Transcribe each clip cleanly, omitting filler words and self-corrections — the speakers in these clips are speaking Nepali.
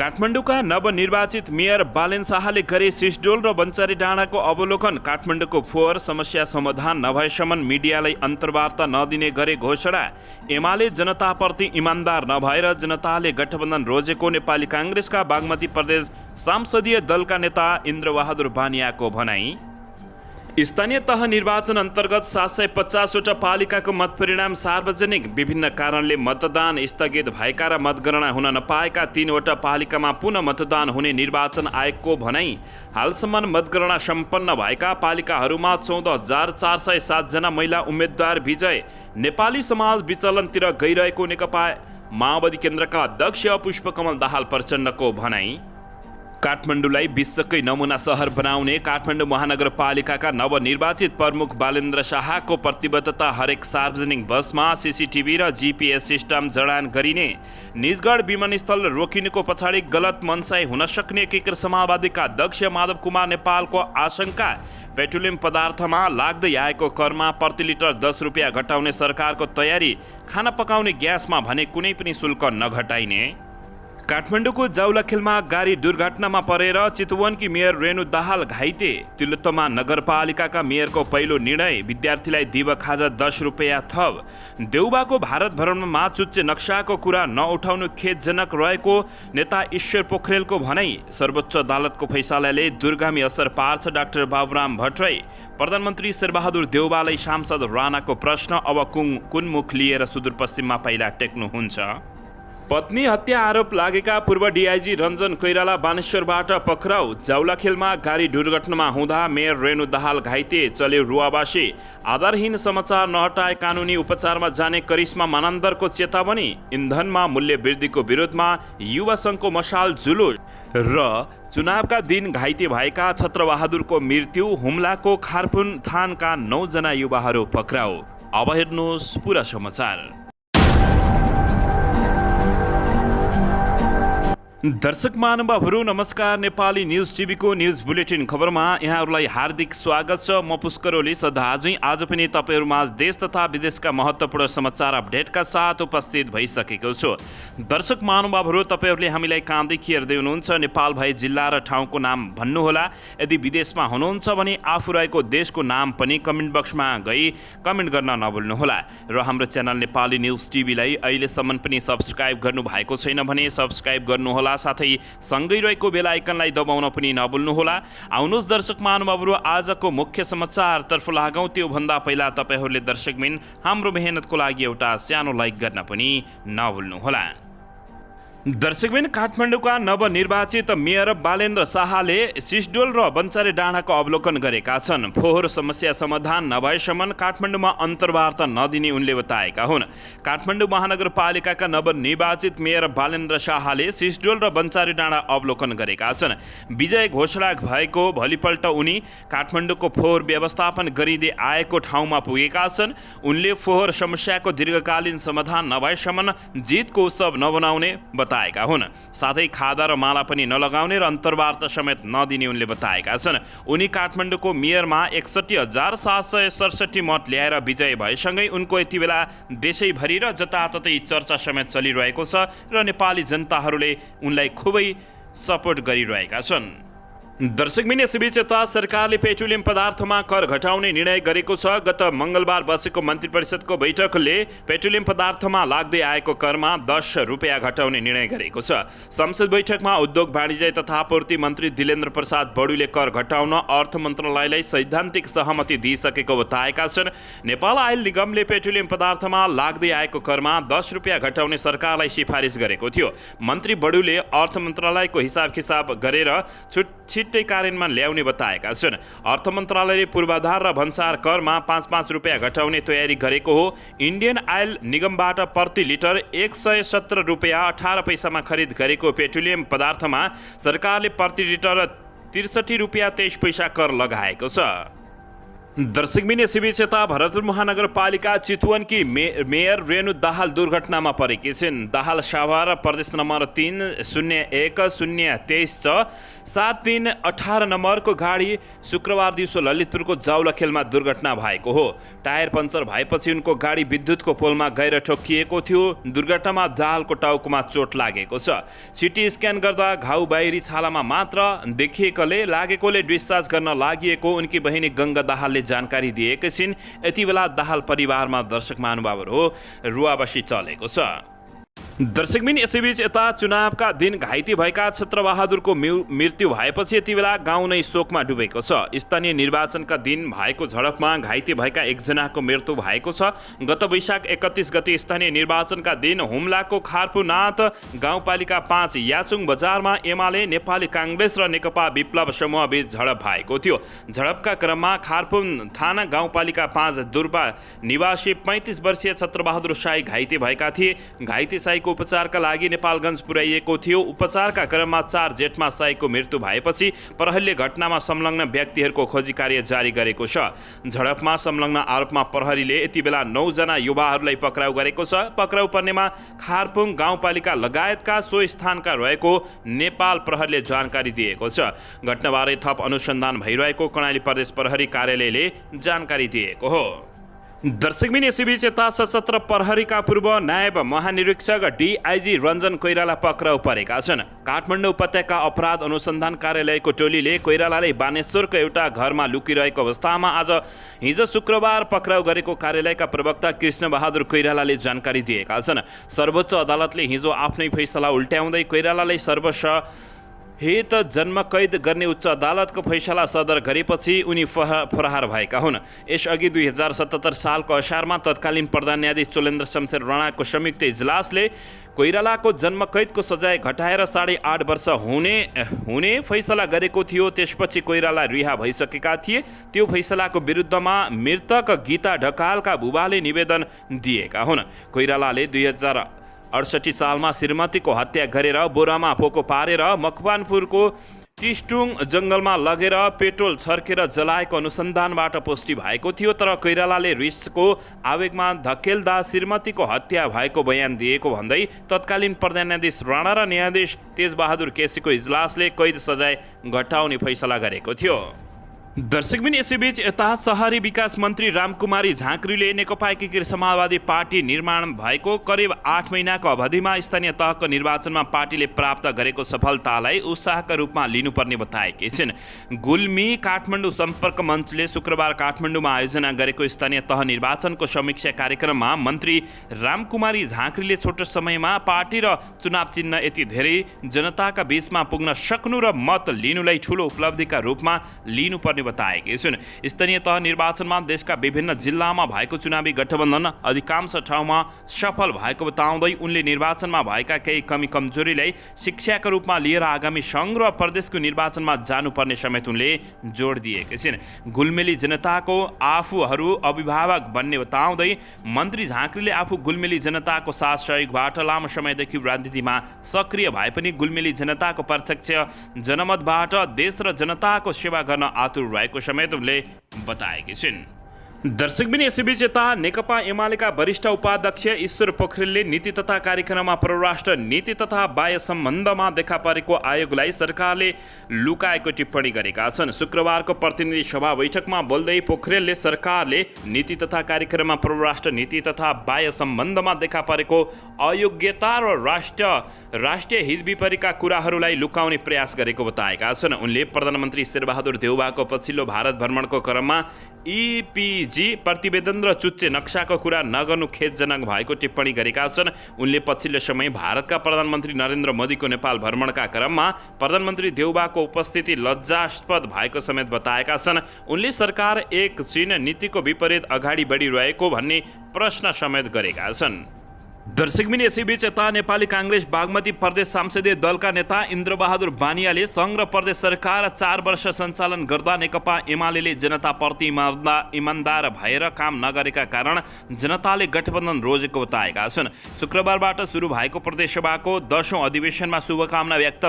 काठमाडौँका नवनिर्वाचित मेयर बालेन शाहले गरे सिसडोल र बन्चारी डाँडाको अवलोकन। काठमाडौँको फोहोर समस्या समाधान नभएसम्म मिडियालाई अन्तर्वार्ता नदिने गरे घोषणा। एमाले जनताप्रति इमान्दार नभएर जनताले गठबन्धन रोजेको नेपाली काङ्ग्रेसका बागमती प्रदेश संसदीय दलका नेता इन्द्रबहादुर बानियाको भनाई। स्थानीय तह निर्वाचन अन्तर्गत 750वटा पालिकाको मतपरिणाम सार्वजनिक। विभिन्न कारणले मतदान स्थगित भएका र मतगणना हुन नपाएका 3वटा पालिकामा पुनः मतदान हुने निर्वाचन आयोगको भनाई। हालसम्म मतगणना सम्पन्न भएका पालिकाहरूमा 14,407 जना महिला उम्मेद्वार विजय। नेपाली समाज विचलनतिर गइरहेको नेकपा माओवादी केन्द्रका अध्यक्ष पुष्पकमल दाहाल प्रचण्डको भनाई। काठमाडौँलाई विश्वकै नमुना सहर बनाउने काठमाडौँ महानगरपालिकाका नवनिर्वाचित प्रमुख बालेन्द्र शाहको प्रतिबद्धता। हरेक सार्वजनिक बसमा सीसीटीभी र जीपीएस सिस्टम जडान गरिने। निजगढ विमानस्थल रोकिनुको पछाडि गलत मनसाई हुन सक्ने एकीकृत समाजवादीका अध्यक्ष माधव कुमार नेपालको आशंका। पेट्रोलियम पदार्थमा लाग्दै आएको करमा प्रति लिटर 10 रुपियाँ घटाउने सरकारको तयारी। खाना पकाउने ग्यासमा भने कुनै पनि शुल्क नघटाइने। काठमाडौँको जाउलाखेलमा गाडी दुर्घटनामा परेर चितवनकी मेयर रेणु दाहाल घाइते। तिलोत्तमा नगरपालिकाका मेयरको पहिलो निर्णय, विद्यार्थीलाई दिवा खाजा 10 रुपियाँ थप। देउबाको भारत भ्रमणमा चुच्चे नक्साको कुरा नउठाउनु खेदजनक रहेको नेता ईश्वर पोखरेलको भनाई। सर्वोच्च अदालतको फैसलाले दूरगामी असर पार्छ डाक्टर बाबुराम भट्टराई। प्रधानमन्त्री शेरबहादुर देउबालाई सांसद राणाको प्रश्न, अब कुन मुख लिएर सुदूरपश्चिममा पाइला टेक्नुहुन्छ? पत्नी हत्या आरोप लागेका पूर्व डीआईजी रञ्जन कोइराला बानेश्वरबाट पक्राउ। जाउलाखेलमा गाडी दुर्घटनामा हुँदा मेयर रेणु दाहाल घाइते। चल्यो रुवाबासी। आधारहीन समाचार नहटाए कानुनी उपचारमा जाने करिश्मा मानन्दरको चेतावनी। इन्धनमा मूल्य वृद्धिको विरोधमा युवा सङ्घको मशाल जुलुस। र चुनावका दिन घाइते भएका छत्रबहादुरको मृत्यु। हुम्लाको खारपुन थानका 9 जना युवाहरू पक्राउ। अब हेर्नुहोस् पुरा समाचार। दर्शक महानुभावहरू नमस्कार। नेपाली न्युज टिभीको न्युज बुलेटिन खबरमा यहाँहरूलाई हार्दिक स्वागत छ। म पुष्कर ओली सदाझै आज पनि तपाईँहरूमा देश तथा विदेशका महत्त्वपूर्ण समाचार अपडेटका साथ उपस्थित भइसकेको छु। दर्शक महानुभावहरू, तपाईँहरूले हामीलाई कहाँदेखि हेर्दै हुनुहुन्छ नेपाल भए जिल्ला र ठाउँको नाम भन्नुहोला। यदि विदेशमा हुनुहुन्छ भने आफू रहेको देशको नाम पनि कमेन्ट बक्समा गई कमेन्ट गर्न नभुल्नुहोला। र हाम्रो च्यानल नेपाली न्युज टिभीलाई अहिलेसम्म पनि सब्सक्राइब गर्नुभएको छैन भने सब्सक्राइब गर्नुहोला, साथै सँगै रहेको बेल आइकनलाई दबाउन पनि नभुल्नुहोला। आउनुहोस् दर्शक महानुभावहरू, आजको मुख्य समाचारतर्फ लागौँ। त्योभन्दा पहिला तपाईँहरूले दर्शकबिन हाम्रो मेहनतको लागि एउटा सानो लाइक गर्न पनि नभुल्नुहोला। दर्शकबिन, काठमाडौँका नवनिर्वाचित मेयर बालेन्द्र शाहले सिसडोल र बन्चारी डाँडाको अवलोकन गरेका छन्। फोहोर समस्या समाधान नभएसम्म काठमाडौँमा अन्तर्वार्ता नदिने उनले बताएका हुन्। काठमाडौँ महानगरपालिकाका नवनिर्वाचित मेयर बालेन्द्र शाहले सिसडोल र बन्चारी डाँडा अवलोकन गरेका छन्। विजय घोषणा भएको भोलिपल्ट उनी काठमाडौँको फोहोर व्यवस्थापन गरिँदै आएको ठाउँमा पुगेका छन्। उनले फोहोर समस्याको दीर्घकालीन समाधान नभएसम्म जितको उत्सव नबनाउने बताएका हुन्। साथै खादा र माला पनि नलगाउने र अन्तर्वार्ता समेत नदिने उनले बताएका छन्। उनी काठमाडौँको मेयरमा 61,767 मत ल्याएर विजय भएसँगै उनको यति बेला देशैभरि र जताततै चर्चा समेत चलिरहेको छ र नेपाली जनताहरूले उनलाई खुबै सपोर्ट गरिरहेका छन्। दर्शकबिन, यसैबीच यता सरकारले पेट्रोलियम पदार्थमा कर घटाउने निर्णय गरेको छ। गत मङ्गलबार बसेको मन्त्री परिषदको बैठकले पेट्रोलियम पदार्थमा लाग्दै आएको करमा 10 रुपियाँ घटाउने निर्णय गरेको छ। संसद बैठकमा उद्योग वाणिज्य तथा आपूर्ति मन्त्री दिलेन्द्र प्रसाद बडुले कर घटाउन अर्थ मन्त्रालयलाई सैद्धान्तिक सहमति दिइसकेको बताएका छन्। नेपाल आयल निगमले पेट्रोलियम पदार्थमा लाग्दै आएको करमा 10 रुपियाँ घटाउने सरकारलाई सिफारिस गरेको थियो। मन्त्री बडुले अर्थ मन्त्रालयको हिसाब खिसाब गरेर छिट्टै कार्यान्वयन ल्याउने बताएका छन्। अर्थ मन्त्रालयले पूर्वाधार र भन्सार करमा 5-5 रुपियाँ घटाउने तयारी गरेको हो। इन्डियन आयल निगमबाट प्रति लिटर 117 रुपियाँ 18 पैसामा खरिद गरेको पेट्रोलियम पदार्थमा सरकारले प्रति लिटर 63 रुपियाँ 23 पैसा कर लगाएको छ। दर्शकबिन यसैबीच यता भरतपुर महानगरपालिका चितवन की मेयर रेणु दाहाल दुर्घटनामा परेकी छिन्। दाहाल साभार प्रदेश नम्बर 301-023 छ 7318 नम्बरको गाडी शुक्रबार दिउँसो ललितपुरको जाउला खेलमा दुर्घटना भएको हो। टायर पङ्चर भएपछि उनको गाडी विद्युतको पोलमा गएर ठोक्किएको थियो। दुर्घटनामा दाहालको टाउकोमा चोट लागेको छ। सिटी स्क्यान गर्दा घाउ बाहिरी छालामा मात्र देखिएकोले लागेकोले डिस्चार्ज गर्न लागिएको उनकी बहिनी गङ्गा दाहालले जानकारी दिएका छिन्। यति बेला दाहाल परिवारमा दर्शक महानुभावहरू रुवाबसी चलेको छ। दर्शकबिन यसैबीच यता चुनावका दिन घाइते भएका छत्रबहादुरको मृत्यु भएपछि यति बेला गाउँ नै शोकमा डुबेको छ। स्थानीय निर्वाचनका दिन भएको झडपमा घाइते भएका एकजनाको मृत्यु भएको छ। गत वैशाख 31 गते स्थानीय निर्वाचनका दिन हुम्लाको खारपुनाथ गाउँपालिका 5 याचुङ बजारमा एमाले, नेपाली काङ्ग्रेस र नेकपा विप्लव समूह बीच झडप भएको थियो। झडपका क्रममा खारपुन थाना गाउँपालिका 5 दुर्बा निवासी 35 वर्षीय छत्रबहादुर साई घाइते भएका थिए। घाइते साईको उपचारका लागि नेपालगञ्ज पुर्याइएको थियो। उपचारका क्रममा 4 जेठमा साईको मृत्यु भएपछि प्रहरीले घटनामा संलग्न व्यक्तिहरूको खोजी कार्य जारी गरेको छ। झडपमा संलग्न आरोपमा प्रहरीले यति बेला 9 जना युवाहरूलाई पक्राउ गरेको छ। पक्राउ पर्नेमा खारपुङ गाउँपालिका लगायतका सो स्थानका रहेको नेपाल प्रहरीले जानकारी दिएको छ। घटनाबारे थप अनुसन्धान भइरहेको कर्णाली प्रदेश प्रहरी कार्यालयले जानकारी दिएको हो। दर्शकबिन यसैबीच यता सशस्त्र प्रहरीका पूर्व नायब महानिरीक्षक DIG रञ्जन कोइराला पक्राउ परेका छन्। काठमाडौँ उपत्यका अपराध अनुसन्धान कार्यालयको टोलीले कोइरालालाई बानेश्वरको एउटा घरमा लुकिरहेको अवस्थामा हिजो शुक्रबार पक्राउ गरेको कार्यालयका प्रवक्ता कृष्णबहादुर कोइरालाले जानकारी दिएका छन्। सर्वोच्च अदालतले हिजो आफ्नै फैसला उल्ट्याउँदै कोइरालालाई हित जन्म कैद गर्ने उच्च अदालतको फैसला सदर गरेपछि उनी फरार भएका हुन्। यसअघि 2077 सालको असारमा तत्कालीन प्रधान न्यायाधीश चोलेन्द्र शमशेर राणाको संयुक्त इजलासले कोइरालाको जन्म कैदको सजाय घटाएर 8.5 वर्ष हुने फैसला गरेको थियो। त्यसपछि कोइराला रिहा भइसकेका थिए। त्यो फैसलाको विरुद्धमा मृतक गीता ढकालका बुबाले निवेदन दिएका हुन्। कोइरालाले 2068 सालमा श्रीमतीको हत्या गरेर बोरामा पोको पारेर मकवानपुरको टिस्टुङ जङ्गलमा लगेर पेट्रोल छर्केर जलाएको अनुसन्धानबाट पुष्टि भएको थियो। तर कोइरालाले रिसको आवेगमा धकेल्दा श्रीमतीको हत्या भएको बयान दिएको भन्दै तत्कालीन प्रधान न्यायाधीश राणा र न्यायाधीश तेजबहादुर केसीको इजलासले कैद सजाय घटाउने फैसला गरेको थियो। दर्शकबिन यसैबीच यता शहरी विकास मन्त्री रामकुमारी झाँक्रीले नेकपा एकीकृत समाजवादी पार्टी निर्माण भएको करिब 8 महिनाको अवधिमा स्थानीय तहको निर्वाचनमा पार्टीले प्राप्त गरेको सफलतालाई उत्साहका रूपमा लिनुपर्ने बताएकी छिन्। गुल्मी काठमाडौँ सम्पर्क मञ्चले शुक्रबार काठमाडौँमा आयोजना गरेको स्थानीय तह निर्वाचनको समीक्षा कार्यक्रममा मन्त्री रामकुमारी झाँक्रीले छोटो समयमा पार्टी र चुनाव चिन्ह यति धेरै जनताका बीचमा पुग्न सक्नु र मत लिनुलाई ठूलो उपलब्धिका रूपमा लिनुपर्ने बताएकी छिन्। स्थानीय तह निर्वाचनमा देशका विभिन्न जिल्लामा भएको चुनावी गठबन्धन अधिकांश ठाउँमा सफल भएको बताउँदै उनले निर्वाचनमा भएका केही कमी कमजोरीलाई शिक्षाका रूपमा लिएर आगामी सङ्घ र प्रदेशको निर्वाचनमा जानुपर्ने समेत उनले जोड दिएकी छिन्। गुल्मेली जनताको आफूहरू अभिभावक बन्ने बताउँदै मन्त्री झाँक्रीले आफू गुल्मेली जनताको साथ सहयोगबाट लामो समयदेखि राजनीतिमा सक्रिय भए पनि गुल्मेली जनताको प्रत्यक्ष जनमतबाट देश र जनताको सेवा गर्न आतुर रहेको समेत उनले बताएकी छिन्। दर्शकबिन यसैबीच यता नेकपा एमालेका वरिष्ठ उपाध्यक्ष ईश्वर पोखरेलले नीति तथा कार्यक्रममा परराष्ट्र नीति तथा बाह्य सम्बन्धमा देखा परेको आयोगलाई सरकारले लुकाएको टिप्पणी गरेका छन्। शुक्रबारको प्रतिनिधि सभा बैठकमा बोल्दै पोखरेलले सरकारले नीति तथा कार्यक्रममा परराष्ट्र नीति तथा बाह्य सम्बन्धमा देखा परेको अयोग्यता र राष्ट्रिय हित विपरीतका कुराहरूलाई लुकाउने प्रयास गरेको बताएका छन्। उनले प्रधानमन्त्री शेरबहादुर देउवाको पछिल्लो भारत भ्रमणको क्रममा EPG प्रतिवेदन र चुच्चे नक्साको कुरा नगर्नु खेदजनक भएको टिप्पणी गरेका छन्। उनले पछिल्लो समय भारतका प्रधानमन्त्री नरेन्द्र मोदीको नेपाल भ्रमणका क्रममा प्रधानमन्त्री देउवाको उपस्थिति लज्जास्पद भएको समेत बताएका छन्। उनले सरकार एक चीन नीतिको विपरीत अगाडि बढिरहेको भन्ने प्रश्न समेत गरेका छन्। दर्शकबिन यसैबीच यता नेपाली काङ्ग्रेस बागमती प्रदेश संसदीय दलका नेता इन्द्रबहादुर बानियाले सङ्घ र प्रदेश सरकार 4 वर्ष सञ्चालन गर्दा नेकपा एमाले जनताप्रति इमान्दार भएर काम नगरेका कारण जनताले गठबन्धन रोजेको बताएका छन्। शुक्रबारबाट सुरु भएको प्रदेशसभाको 10औं अधिवेशनमा शुभकामना व्यक्त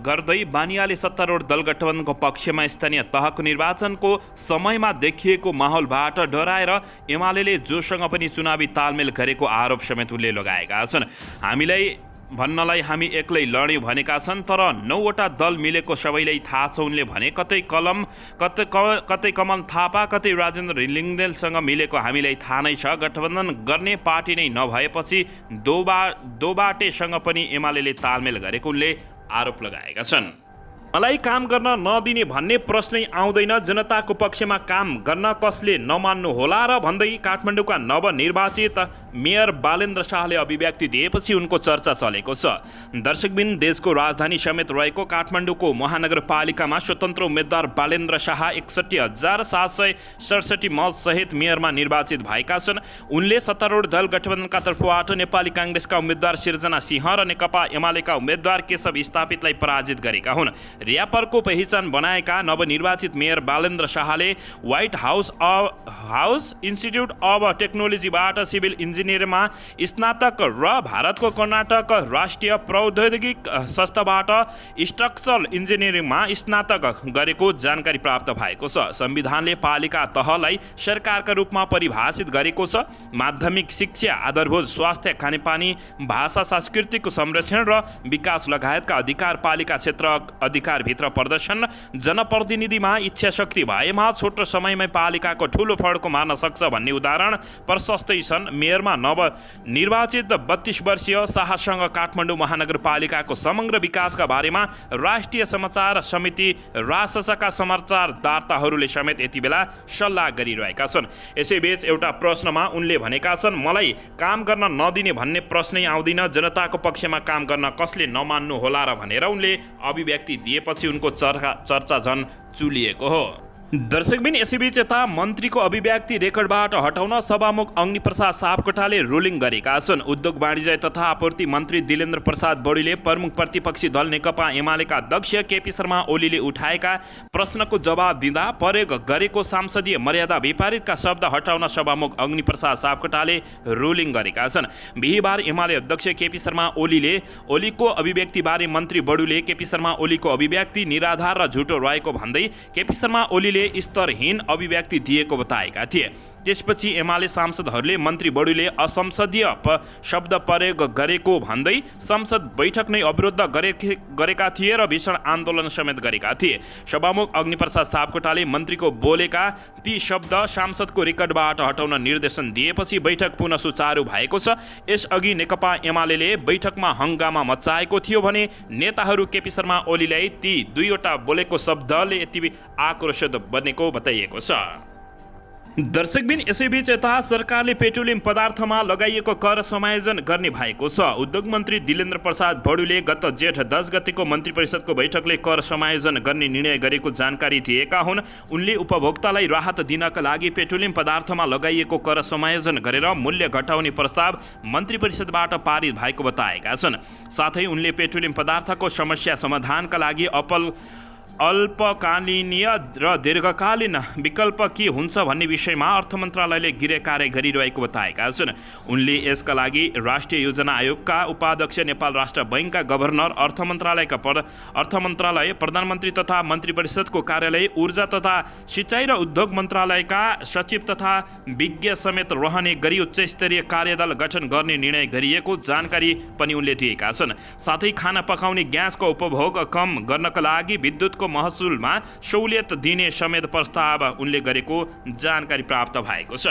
गर्दै बानियाले सत्तारूढ दल गठबन्धनको पक्षमा स्थानीय तहको निर्वाचनको समयमा देखिएको माहौलबाट डराएर एमाले जोसँग पनि चुनावी तालमेल गरेको आरोप समेत उनले लगाएका छन्। भन्नलाई हामी एक्लै लड्यौँ भनेका छन्, तर 9वटा दल मिलेको सबैलाई थाहा छ उनले भने। कतै कमल थापा, कतै राजेन्द्र लिङ्गदेलसँग मिलेको हामीलाई थाहा नै छ। गठबन्धन गर्ने पार्टी नै नभएपछि दोबाटेसँग पनि एमाले तालमेल गरेको उनले आरोप लगाएका छन्। मलाई काम गर्न नदिने भन्ने प्रश्नै आउँदैन, जनताको पक्षमा काम गर्न कसले नमान्नु होला र भन्दै काठमाडौँका नवनिर्वाचित मेयर बालेन्द्र शाहले अभिव्यक्ति दिएपछि उनको चर्चा चलेको छ। दर्शकबिन देशको राजधानी समेत रहेको काठमाडौँको महानगरपालिकामा स्वतन्त्र उम्मेद्वार बालेन्द्र शाह 61,767 मतसहित मेयरमा निर्वाचित भएका छन्। उनले सत्तारूढ दल गठबन्धनका तर्फबाट नेपाली काङ्ग्रेसका उम्मेद्वार सिर्जना सिंह र नेकपा एमालेका उम्मेद्वार केशव स्थापितलाई पराजित गरेका हुन्। र्यापरको पहिचान बनाएका नवनिर्वाचित मेयर बालेन्द्र शाहले व्हाइट हाउस इन्स्टिट्युट अफ टेक्नोलोजीबाट सिभिल इन्जिनियरिङमा स्नातक र भारतको कर्नाटक राष्ट्रिय प्रौद्योगिक संस्थाबाट स्ट्रक्चरल इन्जिनियरिङमा स्नातक गरेको जानकारी प्राप्त भएको छ। संविधानले पालिका तहलाई सरकारका रूपमा परिभाषित गरेको छ। माध्यमिक शिक्षा, आधारभूत स्वास्थ्य, खानेपानी, भाषा, संस्कृतिको संरक्षण र विकास लगायतका अधिकार पालिका क्षेत्र भित्र पर्दछन्। जनप्रतिनिधिमा इच्छा शक्ति भएमा छोटो समयमै पालिकाको ठूलो फड्को मार्न सक्छ भन्ने उदाहरण प्रशस्तै छन्। मेयरमा नवनिर्वाचित 32 वर्षीय शाहसँग काठमाडौँ महानगरपालिकाको समग्र विकासका बारेमा राष्ट्रिय समाचार समिति राससका समाचारदाताहरूले समेत यति बेला सल्लाह गरिरहेका छन्। यसैबीच एउटा प्रश्नमा उनले भनेका छन्, मलाई काम गर्न नदिने भन्ने प्रश्नै आउँदैन, जनताको पक्षमा काम गर्न कसले नमान्नु होला र भनेर उनले अभिव्यक्ति दिएपछि उनको चर्चा झन् चुलिएको हो। दर्शकबिन यसैबीच यता मन्त्रीको अभिव्यक्ति रेकर्डबाट हटाउन सभामुख अग्निप्रसाद सापकोटाले रुलिङ गरेका छन्। उद्योग वाणिज्य तथा आपूर्ति मन्त्री दिलेन्द्र प्रसाद बडुले प्रमुख प्रतिपक्षी दल नेकपा एमालेका अध्यक्ष केपी शर्मा ओलीले उठाएका प्रश्नको जवाब दिँदा प्रयोग गरेको सांसदीय मर्यादा विपरीतका शब्द हटाउन सभामुख अग्निप्रसाद सापकोटाले रुलिङ गरेका छन्। बिहीबार एमाले अध्यक्ष केपी शर्मा ओलीको अभिव्यक्तिबारे मन्त्री बडुले केपी शर्मा ओलीको अभिव्यक्ति निराधार र झुटो रहेको भन्दै केपी शर्मा ओलीले स्तरहीन अभिव्यक्ति दिएको बताएका थिए। त्यसपछि एमाले सांसदहरूले मन्त्री बडुले असंसदीय शब्द प्रयोग गरेको भन्दै संसद बैठक नै अवरुद्ध गरेका थिए र भीषण आन्दोलन समेत गरेका थिए। सभामुख अग्निप्रसाद सापकोटाले मन्त्रीको बोलेका ती शब्द सांसदको रेकर्डबाट हटाउन निर्देशन दिएपछि बैठक पुनः सुचारू भएको छ। यसअघि नेकपा एमाले बैठकमा हंगामा मचाएको थियो भने नेताहरू केपी शर्मा ओलीलाई ती 2वटा बोलेको शब्दले यति आक्रोशित बनेको बताइएको छ। दर्शकबिन यसैबीच यता सरकारले पेट्रोलियम पदार्थमा लगाइएको कर समायोजन गर्ने भएको छ। उद्योग मन्त्री दिलेन्द्र प्रसाद बडुले गत जेठ 10 गतेको मन्त्री परिषदको बैठकले कर समायोजन गर्ने निर्णय गरेको जानकारी दिएका हुन्। उनले उपभोक्तालाई राहत दिनका लागि पेट्रोलियम पदार्थमा लगाइएको कर समायोजन गरेर मूल्य घटाउने प्रस्ताव मन्त्री परिषदबाट पारित भएको बताएका छन्। साथै उनले पेट्रोलियम पदार्थको समस्या समाधानका लागि अल्पकालीन र दीर्घकालीन विकल्प के हुन्छ भन्ने विषयमा अर्थ मन्त्रालयले गृह कार्य गरिरहेको बताएका छन्। उनले यसका लागि राष्ट्रिय योजना आयोगका उपाध्यक्ष, नेपाल राष्ट्र बैङ्कका गभर्नर, अर्थ मन्त्रालय, प्रधानमन्त्री तथा मन्त्री परिषदको कार्यालय, ऊर्जा तथा सिँचाइ र उद्योग मन्त्रालयका सचिव तथा विज्ञ समेत रहने गरी उच्चस्तरीय कार्यदल गठन गर्ने निर्णय गरिएको जानकारी पनि उनले दिएका छन्। साथै खाना पकाउने ग्यासको उपभोग कम गर्नका लागि विद्युतको महसुलमा सहुलियत दिने समेत प्रस्ताव उनले गरेको जानकारी प्राप्त भएको छ।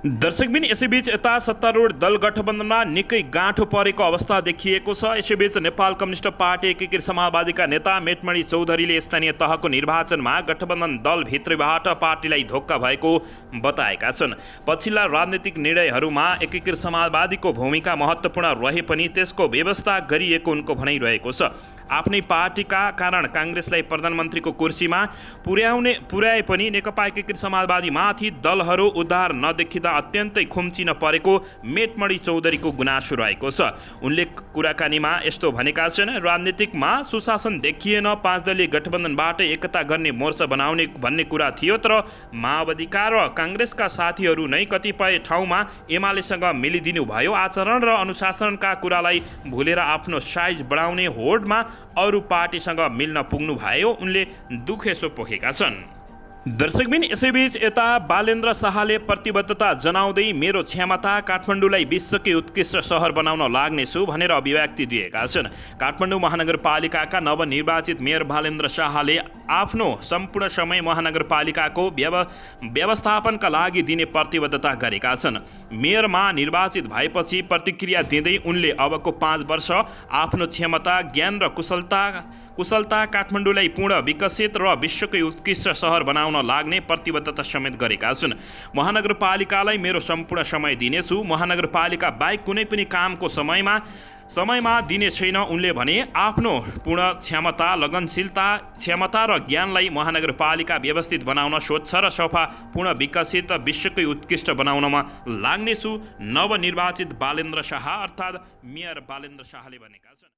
दर्शकबिन यसैबीच यता सत्तारूढ दल गठबन्धनमा निकै गाँठो परेको अवस्था देखिएको छ। यसैबीच नेपाल कम्युनिस्ट पार्टी एकीकृत समाजवादीका नेता मेटमणि चौधरीले स्थानीय तहको निर्वाचनमा गठबन्धन दलभित्रबाट पार्टीलाई धोक्का भएको बताएका छन्। पछिल्ला राजनीतिक निर्णयहरूमा एकीकृत समाजवादीको भूमिका महत्त्वपूर्ण रहे पनि त्यसको व्यवस्था गरिएको उनको भनाइरहेको छ। आफ्नै पार्टीका कारण काङ्ग्रेसलाई प्रधानमन्त्रीको कुर्सीमा पुर्याए पनि नेकपा एकीकृत समाजवादीमाथि दलहरू उद्धार नदेखिँदा अत्यन्तै खुम्चिन परेको मेटमणि चौधरीको गुनासो रहेको छ। उनले कुराकानीमा यस्तो भनेका छन्, राजनीतिकमा सुशासन देखिएन, 5 दलीय गठबन्धनबाट एकता गर्ने मोर्चा बनाउने भन्ने कुरा थियो, तर माओवादीका र काङ्ग्रेसका साथीहरू नै कतिपय ठाउँमा एमालेसँग मिलिदिनु भयो। आचरण र अनुशासनका कुरालाई भुलेर आफ्नो साइज बढाउने होडमा अरू पार्टीसँग मिल्न पुग्नु भयो, उनले दुखेसो पोखेका छन्। दर्शकबिन, यसैबीच यता बालेन्द्र शाहले प्रतिबद्धता जनाउँदै मेरो क्षमता काठमाडौँलाई विश्वकै उत्कृष्ट सहर बनाउन लाग्नेछु भनेर अभिव्यक्ति दिएका छन्। काठमाडौँ महानगरपालिकाका नवनिर्वाचित मेयर बालेन्द्र शाहले आफ्नो सम्पूर्ण समय महानगरपालिकाको व्यवस्थापनका लागि दिने प्रतिबद्धता गरेका छन्। मेयरमा निर्वाचित भएपछि प्रतिक्रिया दिँदै उनले अबको 5 वर्ष आफ्नो क्षमता, ज्ञान र कुशलता काठमाडौँलाई पूर्ण विकसित र विश्वकै उत्कृष्ट सहर बनाउन लाग्ने प्रतिबद्धता समेत गरेका छन्। महानगरपालिकालाई मेरो सम्पूर्ण समय दिनेछु, महानगरपालिका बाहेक कुनै पनि कामको समयमा दिने छैन उनले भने। आफ्नो पूर्ण क्षमता, लगनशीलता, क्षमता र ज्ञानलाई महानगरपालिका व्यवस्थित बनाउन, स्वच्छ र सफा, पूर्ण विकसित, विश्वकै उत्कृष्ट बनाउनमा लाग्नेछु, नवनिर्वाचित बालेन्द्र शाह अर्थात् मेयर बालेन्द्र शाहले भनेका छन्।